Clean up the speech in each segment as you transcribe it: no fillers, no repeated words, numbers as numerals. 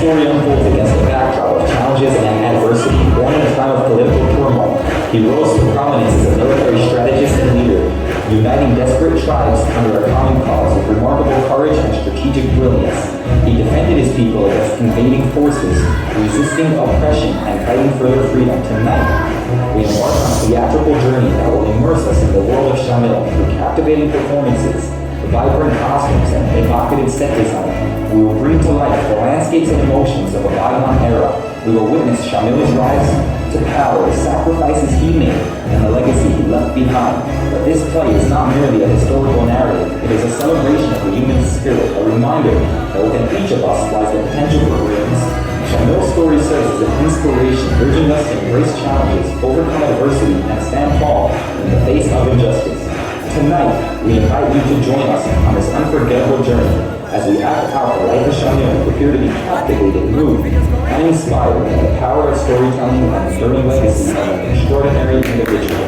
story unfolds against the backdrop of challenges and adversity. Born in a time of political turmoil, he rose to prominence as a military strategist and leader, uniting desperate tribes under a common cause with remarkable courage and strategic brilliance. He defended his people against invading forces, resisting oppression and fighting for their freedom. Tonight, we embark on a theatrical journey that will immerse us in the world of SHAMIL through captivating performances, vibrant costumes, and evocative set design. We will bring to life the landscapes and emotions of a bygone era. We will witness SHAMIL's rise to power, the sacrifices he made, and the legacy he left behind. But this play is not merely a historical narrative. It is a celebration of the human spirit, a reminder that within each of us lies the potential for greatness. SHAMIL's story serves as an inspiration, urging us to embrace challenges, overcome adversity, and stand tall in the face of injustice. Tonight, we invite you to join us on this unforgettable journey as we act out the life of SHAMIL and prepare to be captivated, moved, and inspired by the power of storytelling and the enduring legacy of an extraordinary individual.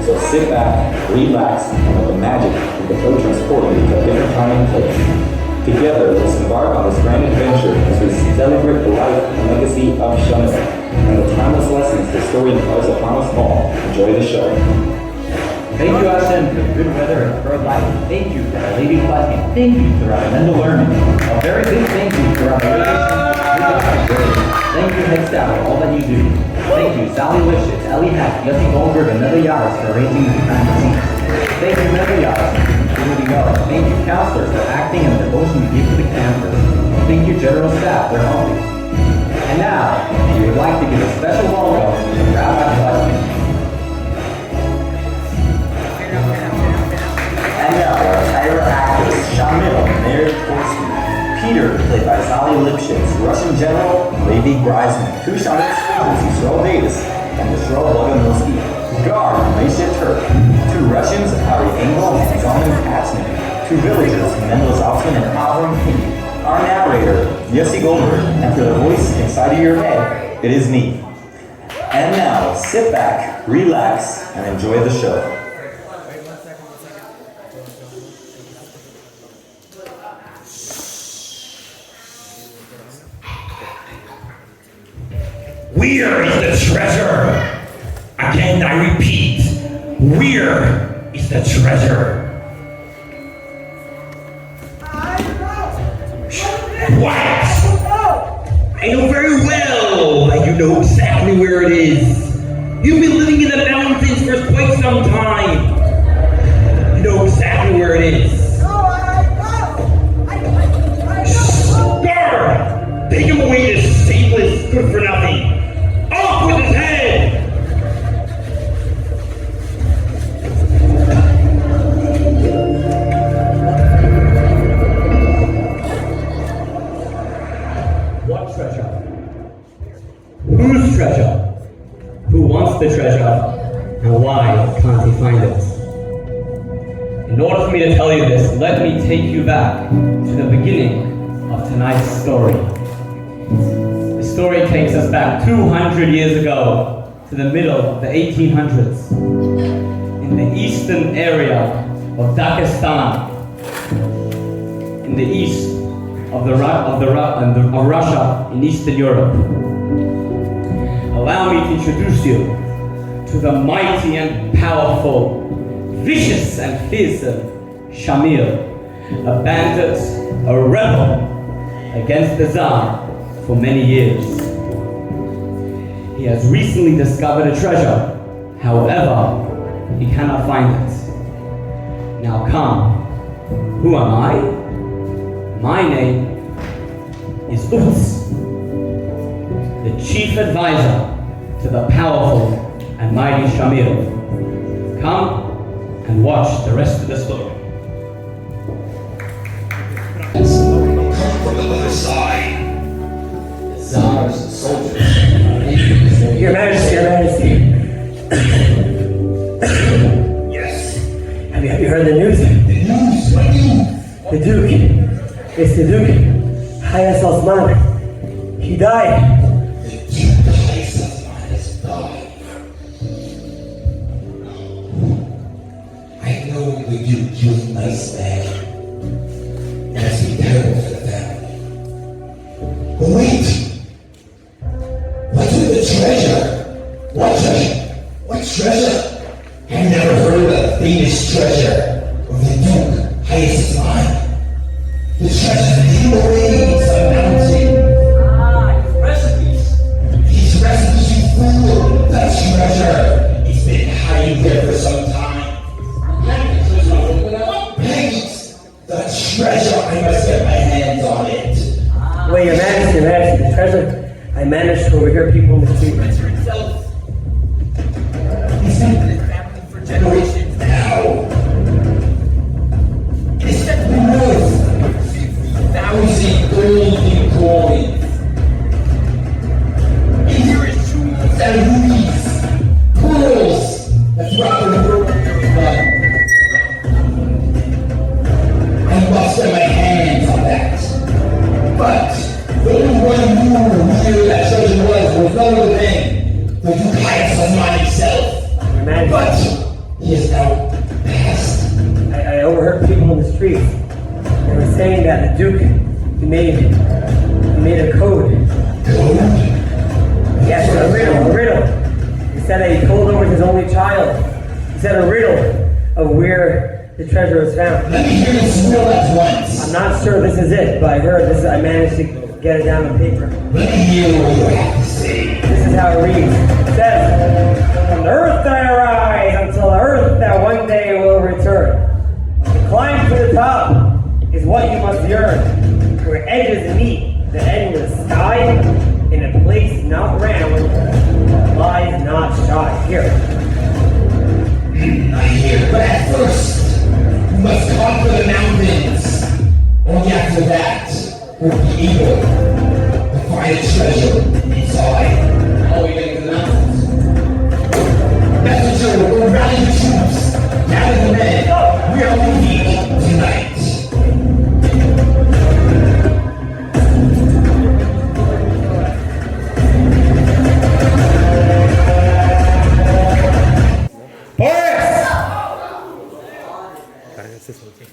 So sit back, relax, and let the magic of the play transport you to a different time and place. Together, let's embark on this grand adventure as we celebrate the life and legacy of SHAMIL and the timeless lessons the story imparts upon us all. Enjoy the show. Thank you, Hashem, for the good weather and bird life. Thank you for our lady blessing. Thank you for our mental learning. A very big thank you for our relations. Thank you, head staff, for all that you do. Thank you, Sally Lifshitz, Ellie Hack, Yossi Goldberg, and Nether Yaris for arranging these kinds of scenes. Thank you, Nether Yaris, for community guards. Thank you, counselors, for acting and the devotion you give to the campers. Thank you, general staff, for helping. And now, we would like to give a special welcome to Rabbi Blessing. And now, our entire actors, SHAMIL, Mary Korsky, Peter, played by Sally Lifshitz, Russian General, Levi Greisman, two SHAMIL students, Yisrael Davis and Yisrael Bogomilsky, guard, Maisha Turk, two Russians, Ari Engel and Zalman Katzman, two villagers, Mendel Zaltzman and Avram Pink, our narrator, Yossi Goldberg, and for the voice inside of your head, it is me. And now, sit back, relax, and enjoy the show. Where is the treasure? Again, I repeat, where is the treasure? Quiet! I know very well that you know exactly where it is. You've been living in the mountains for quite some time. You know exactly where it is. Guard! Take him away, this shameless, good for nothing. Off with his head! What treasure? Whose treasure? Who wants the treasure? And why can't he find it? In order for me to tell you this, let me take you back to the beginning of tonight's story. The story takes us back 200 years ago to the middle of the 1800s in the eastern area of Dagestan, in the east of Russia in Eastern Europe. Allow me to introduce you to the mighty and powerful, vicious and fearsome SHAMIL, a bandit, a rebel against the Tsar for many years. He has recently discovered a treasure, however, he cannot find it. Now come, who am I? My name is Utz, the chief advisor to the powerful and mighty SHAMIL. Come and watch the rest of the story. From the other side. Tsars and soldiers. Your Majesty, Your Majesty. Yes. Have you heard the news? The news? What news? The Duke. It's the Duke. Hayas Osman. He died. The Duke has died. I know the Duke. He was a nice man. That's terrible for the family. But wait! famous treasure of the Duke highest mine. The treasure that he awaits on a mountain. His recipes. His recipes, you fool! That treasure! It's been hiding there for some time. Wait! The treasure! I must get my hands on it. Wait, Your Majesty, the treasure. I managed to overhear people in the street. Treasure itself. He's been in the family for generations now. It's set the north. 50,000 golden coins. And here is jewels and rubies, pearls that throughout the world I must get my hands on that. But the only one who knew where that treasure was none other than the Duke of Mine himself. But he is now passed. I overheard people in the streets. They were saying that the Duke, he made a code. Code? Yes, a riddle. He said that he told over his only child. He said a riddle of where the treasure was found. Let me hear this riddle at once. I'm not sure this is it, but I heard this. I managed to get it down on paper. Let me hear what you have to say. This is how it reads. It says, "From the earth I arise, until the earth that one day will return. To climb to the top is what you must yearn, where edges meet the endless sky, in a place not round, lies not shy." Here. I hear, but at first, you must conquer the mountains. Only after that, we'll be able to find a treasure inside. How are we getting to the mountains? Messenger, we'll rally the troops. Gather the men. We are moving tonight.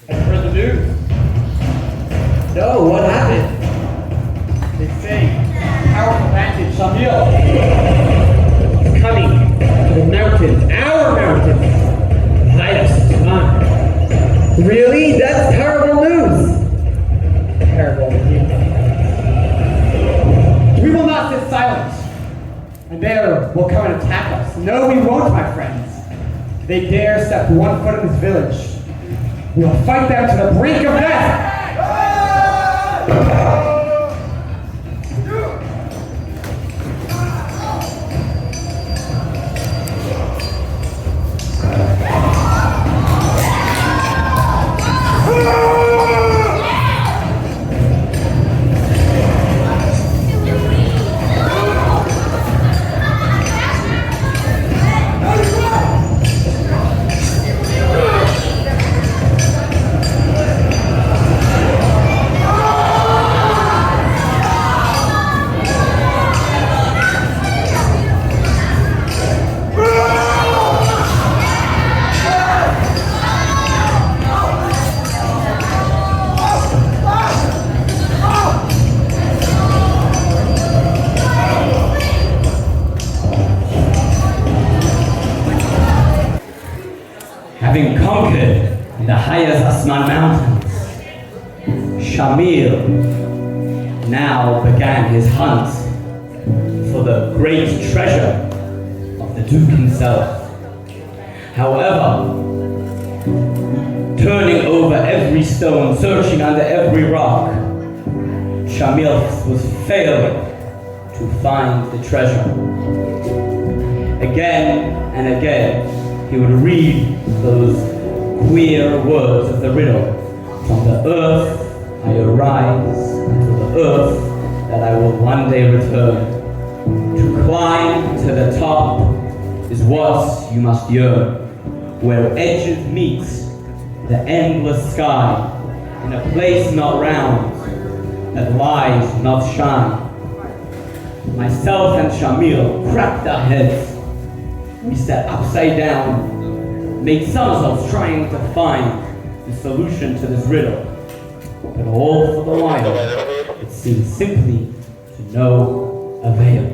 I've heard the news. No, what happened? They say powerful bandit SHAMIL is coming to the mountain, our mountain, highest on. Really? That's terrible news. Terrible news. We will not sit silent, and they will come and attack us. No, we won't, my friends. If they dare step one foot in this village, we will fight them to the brink of death! Having conquered the highest Asman mountains, SHAMIL now began his hunt for the great treasure of the Duke himself. However, turning over every stone, searching under every rock, SHAMIL was failing to find the treasure. Again and again, he would read those queer words of the riddle. From the earth I arise, and to the earth that I will one day return. To climb to the top is what you must yearn, where edges meet the endless sky, in a place not round, that lies not shine. Myself and SHAMIL cracked our heads. We sat upside down, made somersaults trying to find the solution to this riddle. But all for the while, it seemed simply to no avail.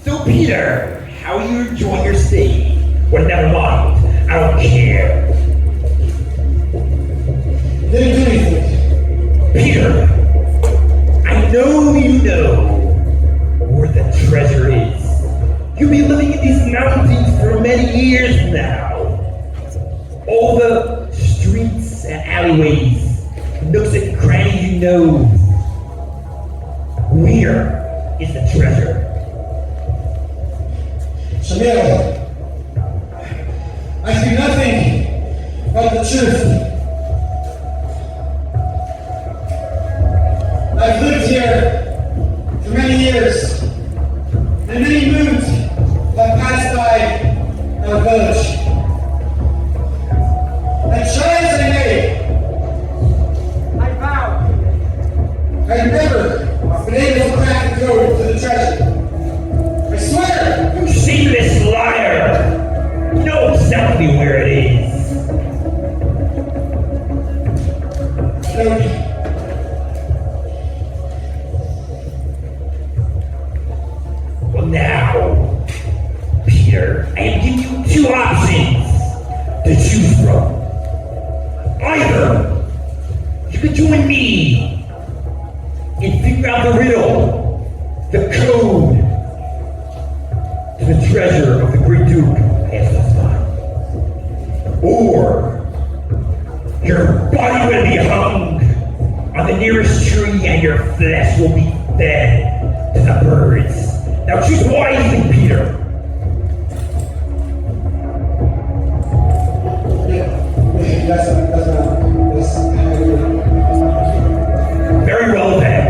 So Peter, how are you enjoying your stay? Well, never mind. I don't care. Didn't do anything. Peter, I know you know where the treasure is. You've been living in these mountains for many years now. All the streets and alleyways, nooks and crannies you know. Where is the treasure? Shamil, I speak nothing but the truth. I've lived here for many years, and many moons have passed by our village. And try as I may, I vow I've never been able to crack the code to the treasure. I swear! You shameless liar! You know exactly where it is. Don't. Well, now, Peter, I am giving you two options to choose from. Either you could join me and figure out the riddle, the code to the treasure of the great Duke Aslan, or your body will be hung on the nearest tree and your flesh will be fed to the birds. Now choose wisely, Peter. That's Very well then.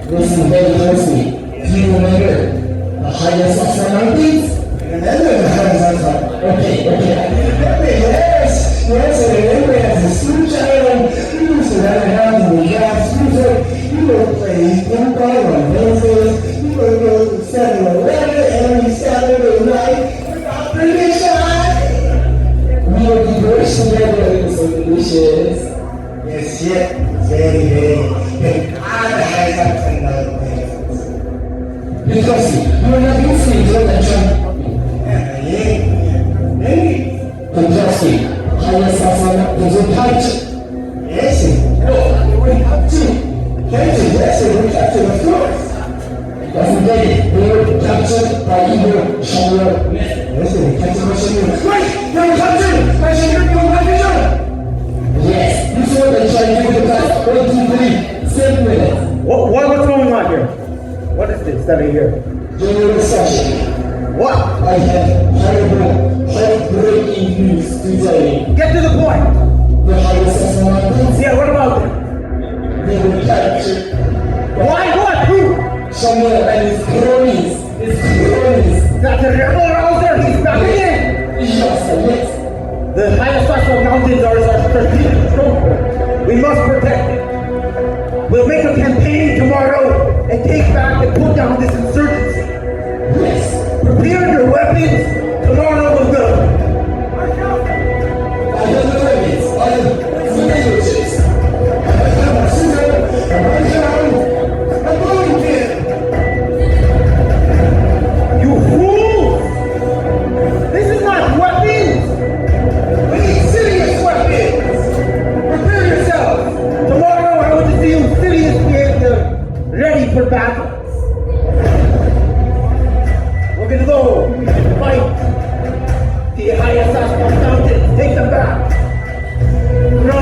Listen very closely. Do you remember the highest of the mountains? Remember the highest of the Okay. Yes, I remember as a school child, we used to run around in the grass. We would play ping pong on Wednesdays. We would go to 7-Eleven every Saturday night without permission. We would be very together. It was so delicious. Yes, very. God has something like this. Because you are not listening to the truth. Fantastic. Highest Sasana is a touch. Yes, no, we have to. Yes, we capture the force. Doesn't get it. We were captured by evil SHAMIL. Yes, we captured by SHAMIL. Wait! We were captured by SHAMIL. Yes, you saw the Chinese with the class. 1, 2, 3. 7 minutes. What's going on here? What is this that I hear? General session. What? I have heartbreaking news to tell you. Get to the point. The highest Sasana. Yeah, what about them? They were captured. Why? What? Who? SHAMIL and his cronies. That's a rebel out there. He's back again. Yes. The highest of mountains are our strategic stronghold. We must protect it. We'll make a campaign tomorrow and take back and put down this insurgency. Yes. Prepare your weapons. Tomorrow we'll go. I have the weapons. I have the languages. I have my scissor and my gun. I'm going there. You fools! This is not weapons! We need serious weapons! Prepare yourselves! Tomorrow I want to see you seriously and ready for battle. We're gonna go fight the highest mountains. Take them back. No,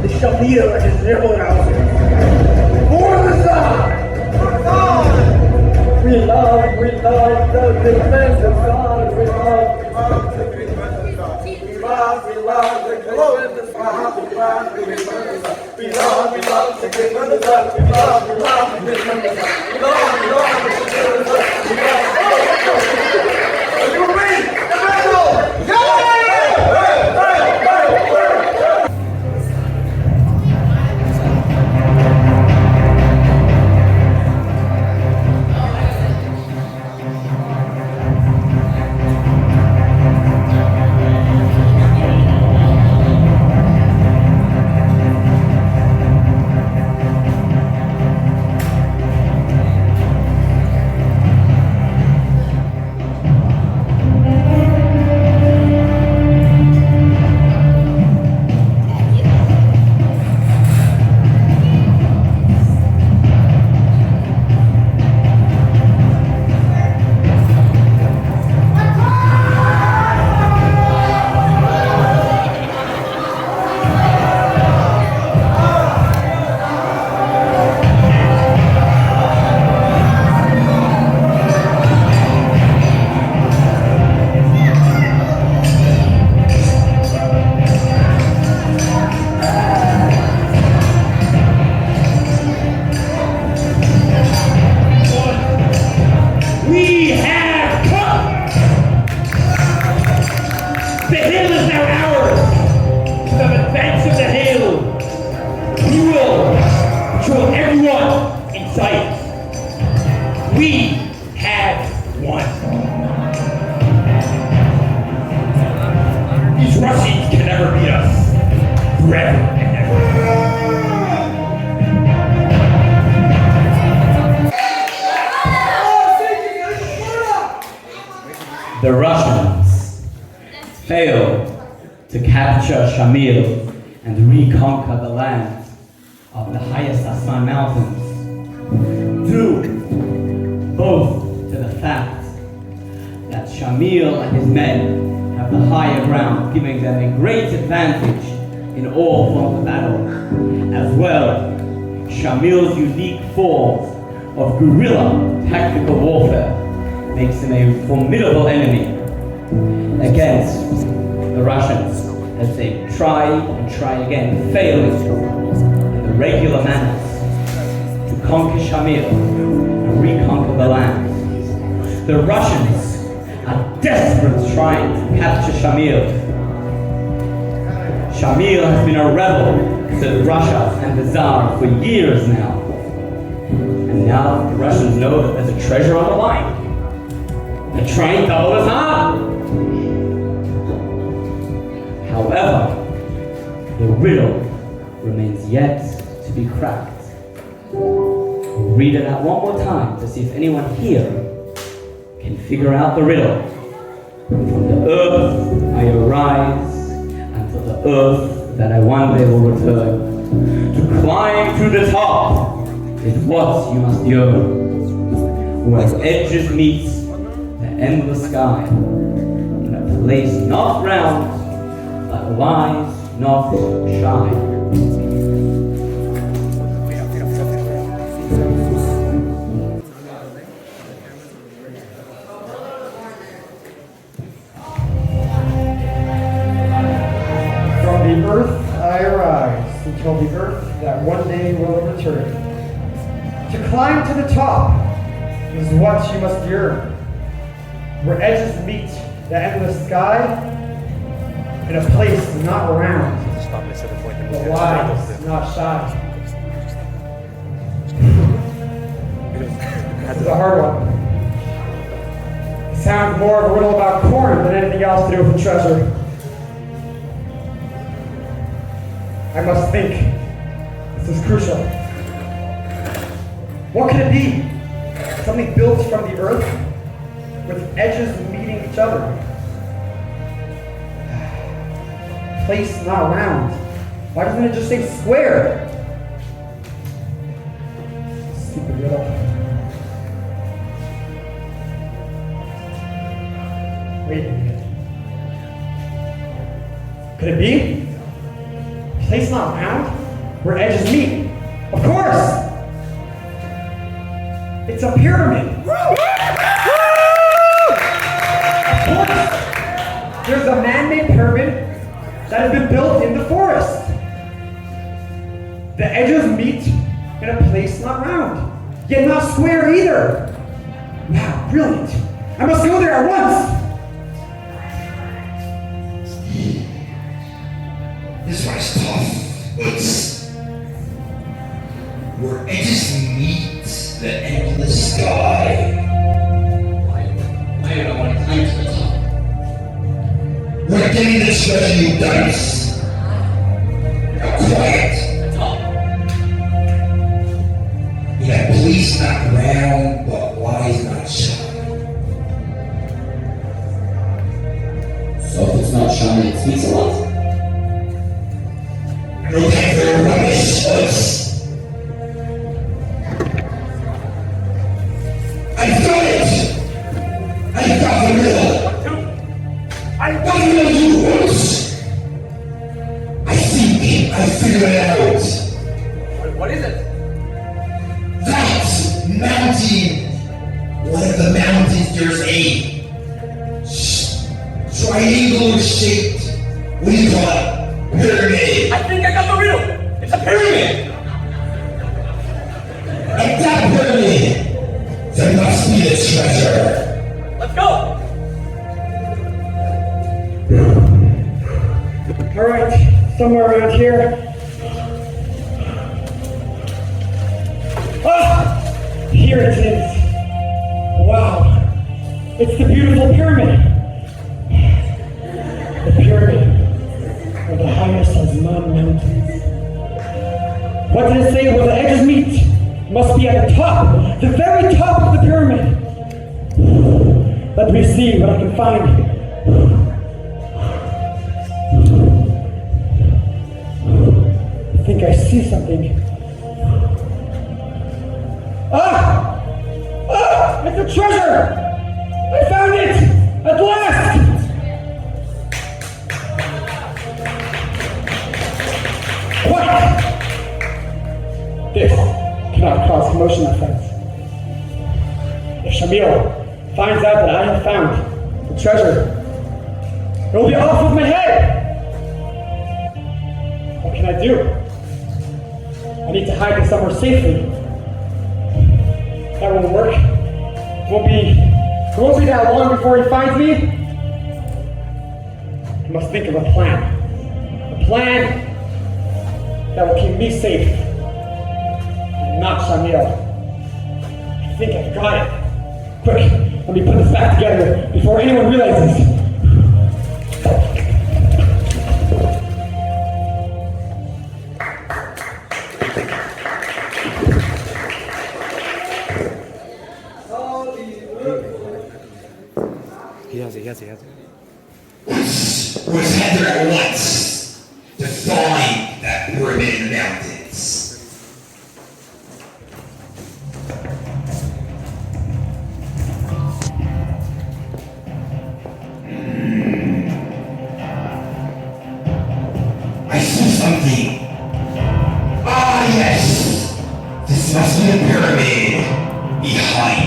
the SHAMIL and his rebel houses. For the Tsar! We love the defense of God. We love the defense of God. We have come! The hill is now ours! To the defense of the hill! We will control everyone in sight! We have won! These Russians can never beat us! Forever and ever! The Russians failed to capture Shamil and reconquer the land of the highest Asman Mountains, due both to the fact that Shamil and his men have the higher ground, giving them a great advantage in all forms of battle, as well Shamil's unique forms of guerrilla tactical warfare makes him a formidable enemy against the Russians as they try and try again, failing in the regular manners to conquer Shamil and reconquer the land. The Russians are desperate trying to capture Shamil. Shamil has been a rebel to Russia and the Tsar for years now. And now the Russians know that there's a treasure on the line. They're trying double as hard. However, the riddle remains yet to be cracked. We'll read it out one more time to see if anyone here can figure out the riddle. From the earth I arise, and to the earth that I one day will return. To climb to the top is what you must yearn. Where edges meet the endless sky, in a place not round, but lies not shy. From the earth I arise, until the earth that one day will return. To climb to the top is what you must yearn. Where edges meet the endless sky, in a place not round, but wise, not shy. This is a hard one. It sounds more of a riddle about corn than anything else to do with the treasure. I must think. This is crucial. What could it be? Something built from the earth with edges meeting each other. Place not round. Why doesn't it just say square? Stupid riddle. Wait a minute. Could it be? Place not round, where edges meet. Of course! It's a pyramid. Of course! There's a man-made pyramid that has been built in the forest. The edges meet in a place not round, yet not square either. Wow, brilliant. I must go there at once. This one's tough. It's where edges meet the endless sky. I don't want to climb to the top. We're getting the treasure, you dice. Now quiet. Top. Yeah, please not round, but wise not shy. So if it's not SHAMIL, it speaks a lot. No time for rubbish, us. I got it! I got the riddle! I got the riddle you want! I think I figured it out! What is it? That mountain! One of the mountains, there's a triangular shaped, what do you call it? Pyramid! I think I got the riddle. It's a pyramid. And that pyramid, there must be the treasure! Let's go. All right, somewhere around here. Ah, here it is. Wow, it's the beautiful pyramid. The pyramid where the highest has none mountains. What did it say where the edges meet? Must be at the top, the very top of the pyramid. Let me see what I can find. I think I see something. Ah! Ah! It's a treasure! I found it! At last! Quiet! This cannot cause commotion, my friends. If SHAMIL finds out that I have found the treasure, it will be off with my head! What can I do? I need to hide it somewhere safely. That won't work. It won't be that long before he finds me. I must think of a plan. A plan that will keep me safe. And not SHAMIL. I think I've got it. Quick, let me put this back together before anyone realizes. Was Heather at once to find that pyramid in the mountains? I see something. Ah, yes! This must be the pyramid behind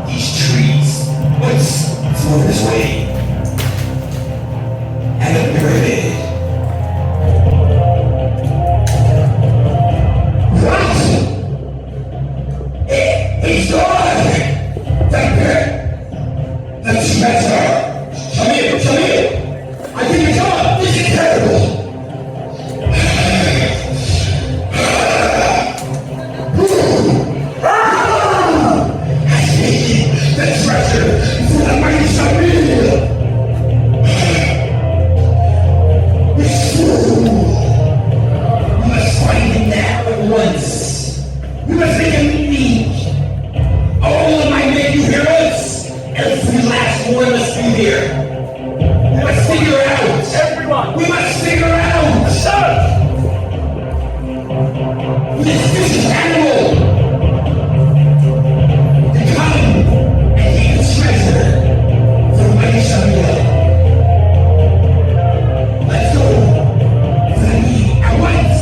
these trees. Let's move this way. And the pyramid. What? He's gone! The treasure! SHAMIL! I think it's gone! This is terrible! I see the treasure for the mighty SHAMIL! We must find him now at once. We must make him meet. All of my men, you hear us? Every last one must be here. We must figure out. Everyone. We must figure out. Sir. This vicious animal. To come and take the treasure from mighty SHAMIL. Let's go. At once.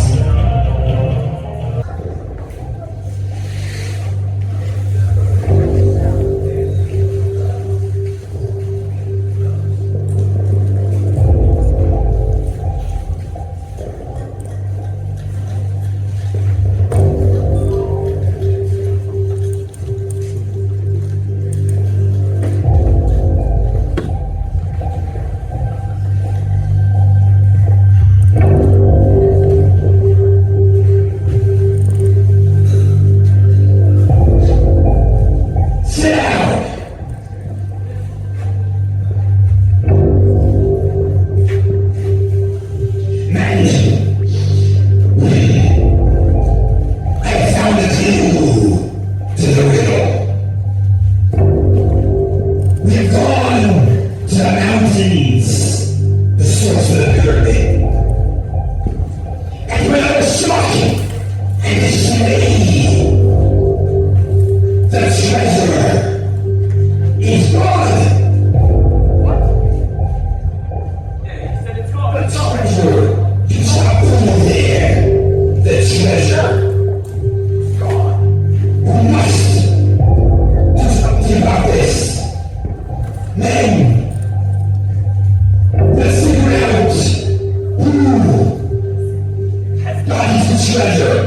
treasure.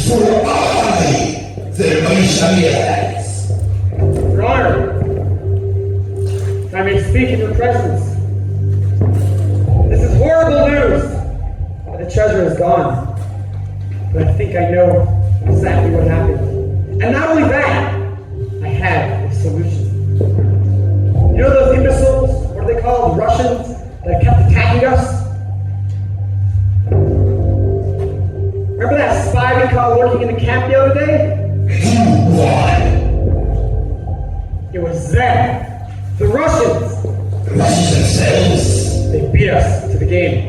For I, the mighty Shamil has. Your Honor, if I may speak in your presence, this is horrible news. The treasure is gone. But I think I know exactly what happened. And not only that, I have a solution. You know those imbeciles, what are they called, Russians, that kept attacking us? Remember that spy we caught working in the camp the other day? Why? It was them, the Russians. The Russians themselves? They beat us to the game.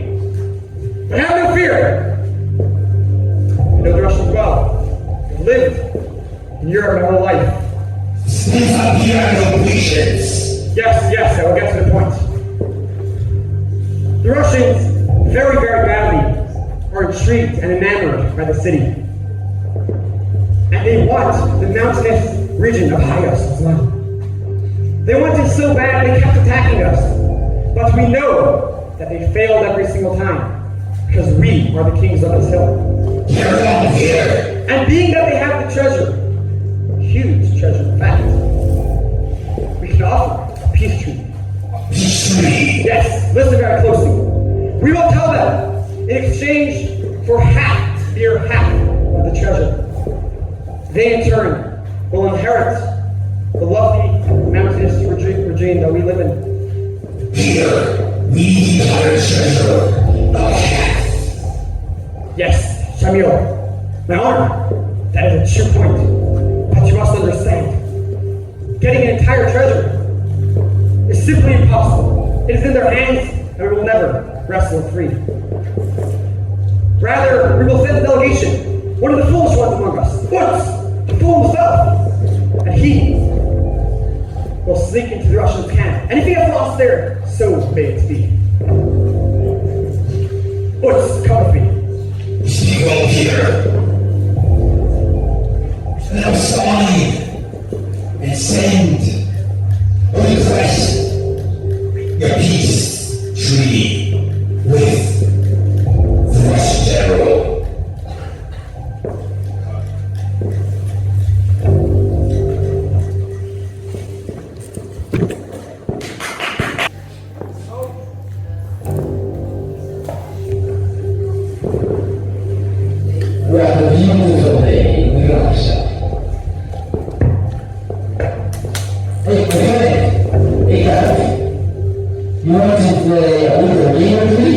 But have no fear. I know the Russians well. They lived in Europe my whole life. Speak up here, no patience. Yes, I will get to the point. The Russians, very, very badly, are intrigued and enamored by the city. And they want the mountainous region of Hyos as well. They want it so bad they kept attacking us. But we know that they failed every single time, because we are the kings of this hill. Get down here. And being that they have the treasure, huge treasure in fact, we can offer a peace treaty. Peace treaty. Yes, listen very closely. We will tell them, in exchange for half, mere half of the treasure, they in turn will inherit the lofty mountainous regime that we live in. Here, we declare treasure of half. Yes, Shamil, my honor, that is a true point. But you must understand, getting an entire treasure is simply impossible. It is in their hands, and we will never wrestle free. Rather, we will send a delegation, one of the foolish ones among us, the fool himself, and he will sneak into the Russian camp. And if he has lost there, so may it be. Utz, come with me. Speak up here. Now sign and send a request your peace treaty with the Russian general. We have a beautiful day in Russia. Hey, Gabby, you want to play a little game with me?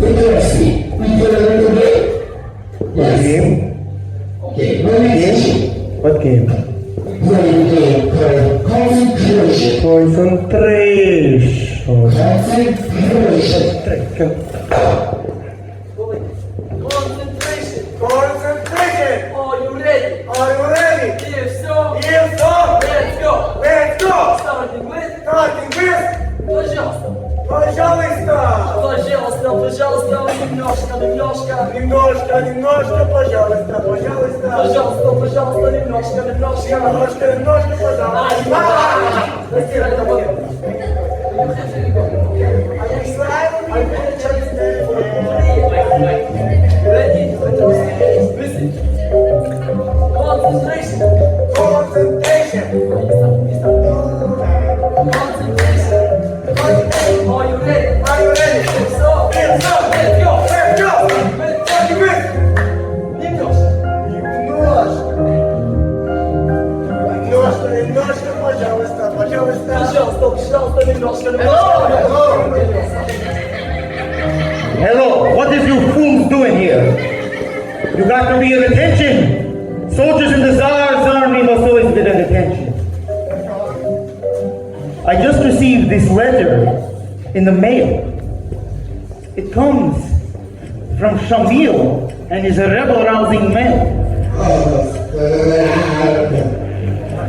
Interesting. We play a little game? Yes. Game? Okay, let me teach you. What game? Play a game called concentration. Concentration. Concentration! Are you ready? Are you ready? If so, If so, let's go! let's go! Starting with Starting with, пожалуйста. пожалуйста! Пожалуйста, пожалуйста, немножко, немножко. Немножко, пожалуйста, пожалуйста! Пожалуйста, пожалуйста, немножко, немножко. Немножко, пожалуйста! Растирай тобой. Ready? Listen. Concentration. Concentration! Concentration. Are you ready? Are you ready? If so, If so, let's go! let's go! Starting with немножко. Немножко, пожалуйста, пожалуйста! Пожалуйста, пожалуйста, немножко, немножко. Hello, what is you fools doing here? You got to be at attention. Soldiers in the Tsar's army must always be at attention. I just received this letter in the mail. It comes from Shamil and is a rebel-rousing man.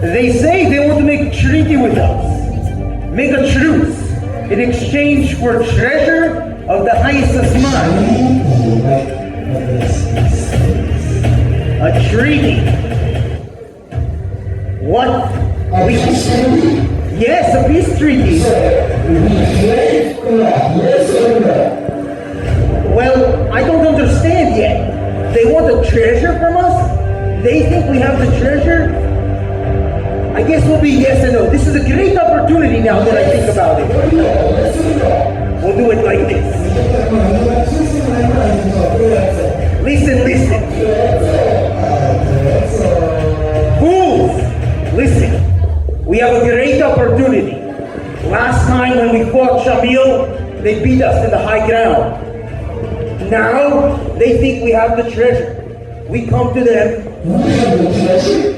They say they want to make a treaty with us. Make a truce in exchange for treasure of the highest asman. A treaty. What? Yes, a peace treaty. Well, I don't understand yet. They want a treasure from us? They think we have the treasure? I guess we'll be yes and no. This is a great opportunity now that I think about it. We'll do it like this. Listen. Fools! Listen. We have a great opportunity. Last time when we fought Shamil, they beat us in the high ground. Now, they think we have the treasure. We come to them.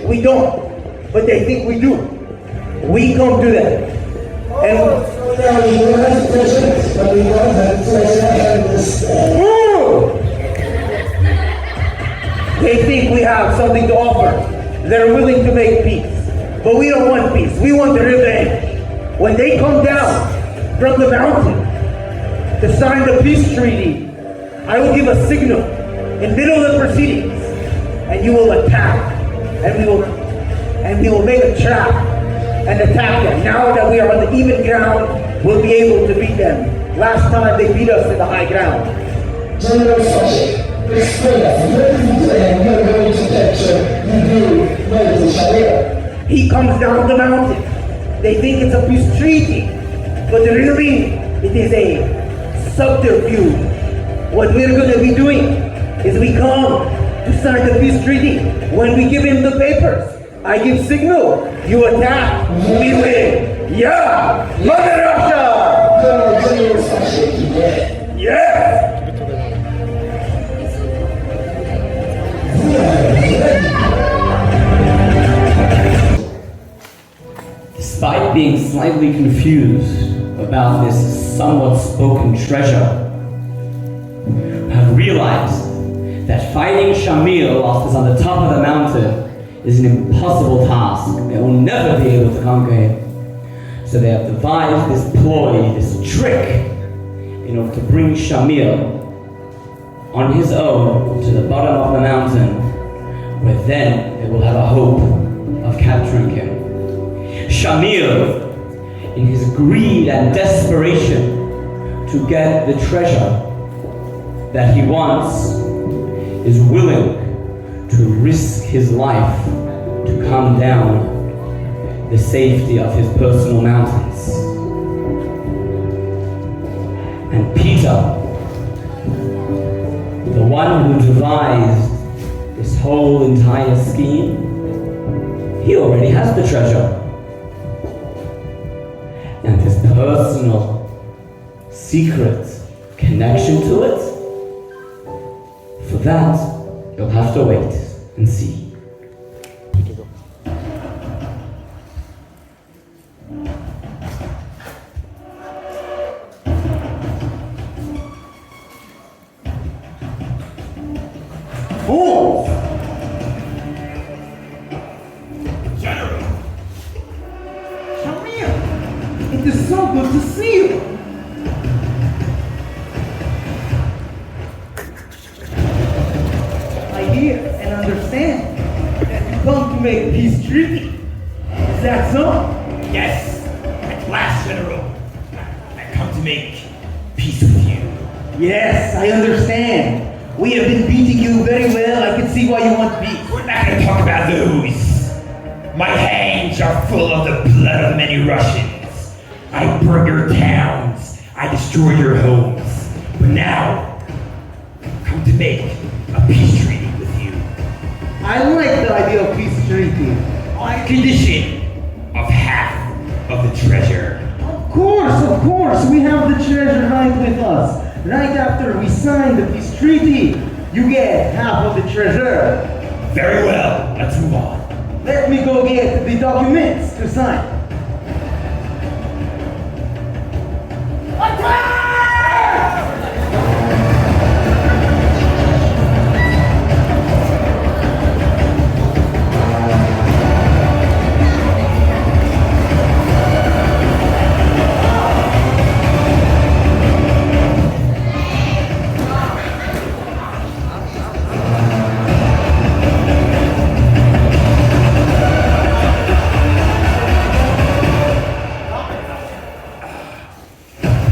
We don't. But they think we do. We come to them. And they think we have something to offer. They're willing to make peace. But we don't want peace. We want revenge. When they come down from the mountain to sign the peace treaty, I will give a signal in middle of the proceedings, and you will attack, and we will make a trap and attack them. Now that we are on the even ground, we'll be able to beat them. Last time they beat us in the high ground. General Sergeant, explain us. What is it that we are going to capture the Shamil? He comes down the mountain. They think it's a peace treaty, but really it is a subterfuge. What we're going to be doing is we come to sign the peace treaty. When we give him the papers, I give signal, you attack, we win. Yeah! Mother Russia! General Sergeant, Yes! Despite being slightly confused about this somewhat spoken treasure, I realized that fighting Shamil whilst it's on the top of the mountain is an impossible task. They will never be able to conquer him. So they have devised this ploy, this trick, in order to bring Shamil on his own to the bottom of the mountain, where then they will have a hope of capturing him. Shamil, in his greed and desperation to get the treasure that he wants, is willing to risk his life to come down the safety of his personal mountains. And Peter, the one who devised this whole entire scheme, he already has the treasure. And his personal, secret connection to it, for that, you'll have to wait and see. Fools! General! Shamil, it is so good to see you. I hear and understand that you come to make peace treaty. Is that so? Yes, at last, General. I come to make peace with you. Yes, I understand. We have been beating you very well. I can see why you want peace. We're not going to talk about those. My hands are full of the blood of many Russians. I burn your towns. I destroy your homes. But now, I've come to make a peace treaty with you. I like the idea of peace treaty. On condition of half of the treasure. Of course, we have the treasure right with us. Right after we sign the peace treaty, you get half of the treasure. Very well, let's move on. Let me go get the documents to sign.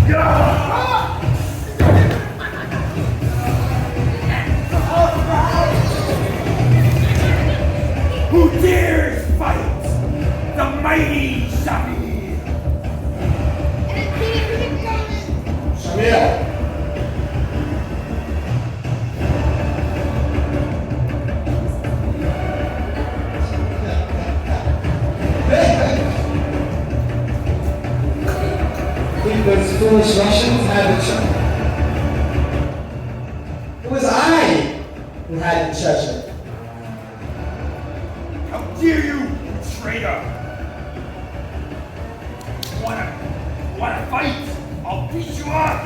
God! dares fight the mighty Shamil? SHAMIL. Think those foolish Russians had the treasure. It was I who had the treasure. How dare you, traitor! Wanna fight? I'll beat you up!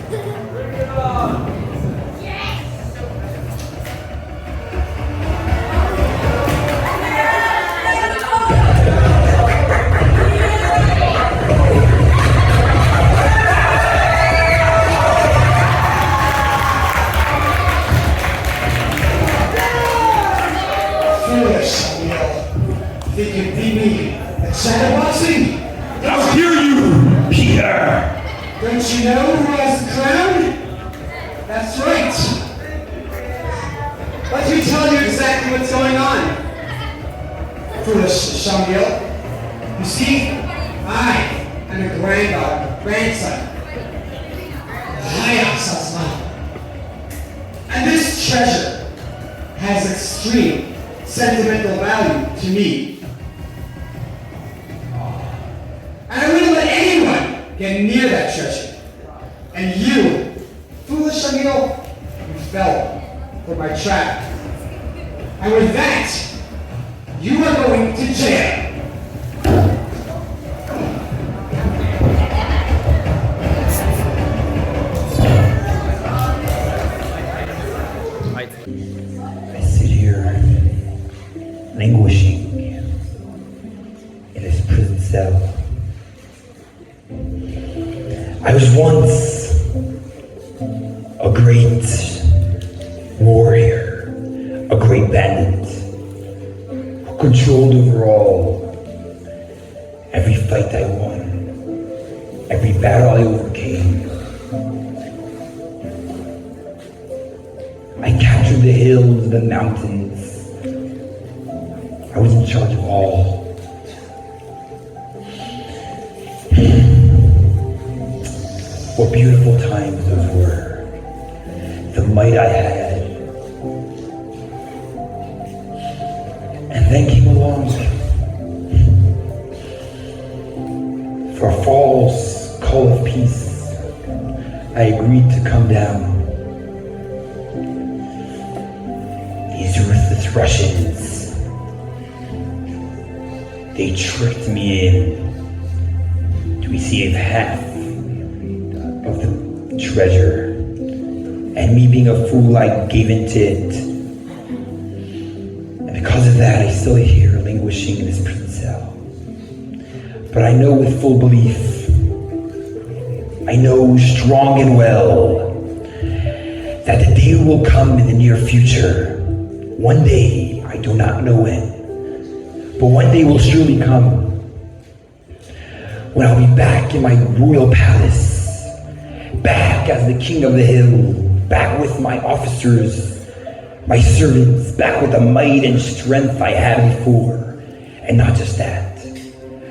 Bring it on. Foolish, SHAMIL. Think you beat me at shadowboxing? How dare you, Peter! Don't you know who has the crown? That's right. Let me tell you exactly what's going on. Foolish SHAMIL. You see, I am a grandson. And this treasure has extreme sentimental value to me. And I wouldn't let anyone get near that treasure. And you, foolish SHAMIL, you fell for my trap. And with that, you are going to jail. I sit here, languishing in this prison cell. I was once a great warrior, a great bandit, who controlled over all. Every fight I won, every battle I overcame. I captured the hills, the mountains. I was in charge of all. What beautiful times those were. The might I had. And then came along for a false call of peace. I agreed to come down. These ruthless Russians, they tricked me in to receive half of the treasure, and me being a fool, I gave into it. And because of that, I still here languishing in this prison cell. But I know with full belief, I know strong and well, that the day will come in the near future. One day, I do not know when, but one day will surely come when I'll be back in my royal palace, back as the king of the hill, back with my officers, my servants, back with the might and strength I had before. And not just that,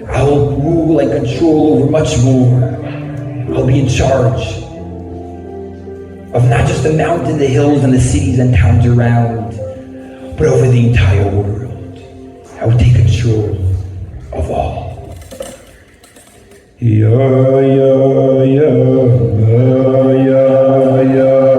I'll rule and control over much more. I'll be in charge of not just the mountains, the hills, and the cities and towns around, but over the entire world. I will take control of all. Yeah, yeah, yeah, yeah, yeah,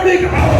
epic.